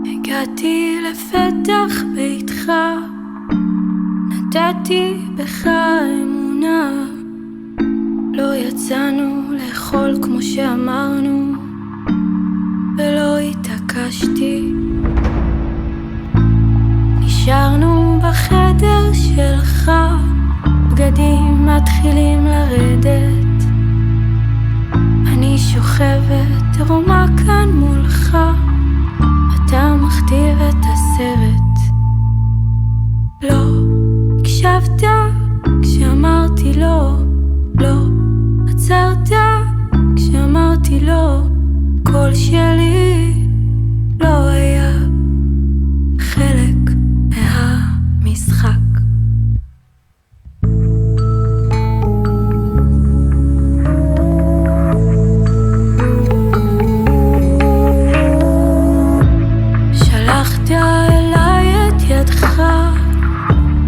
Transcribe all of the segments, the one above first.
הגעתי לפתח ביתך, נתתי בך אמונה. לא יצאנו לאכול כמו שאמרנו, ולא התעקשתי. נשארנו בחדר שלך, בגדים מתחילים לרדת. אני שוכבת ערומה כאן מולך, אתה מכתיב את הסרט. לא הקשבת כשאמרתי לא, לא עצרת כשאמרתי לא. קול שלי לא היה חלק מהמשחק. שלחת אליי את ידך,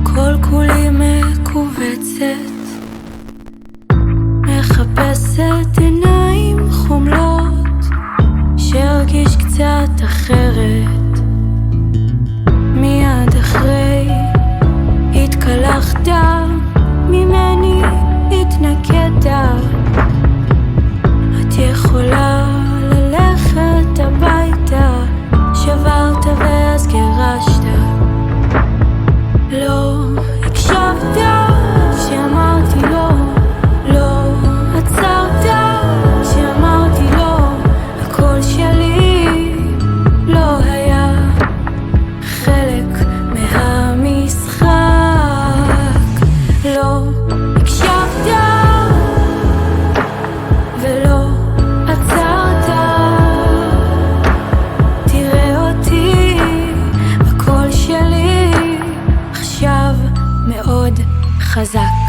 כל כולי מקובצת, מחפשת עיניים חומלות שהרגיש קצת אחרת. מיד אחרי התקלחת ממני, התנקדת. את יכולה ללכת הביתה, שברת ואז גירשת. לא הקשבת כשאמרתי לא, לא עצרת כשאמרתי לא. הקול שלי לא היה חלק מהמשחק. לא הקשבת ולא עצרת. תראה אותי, הקול שלי עכשיו מאוד חזק.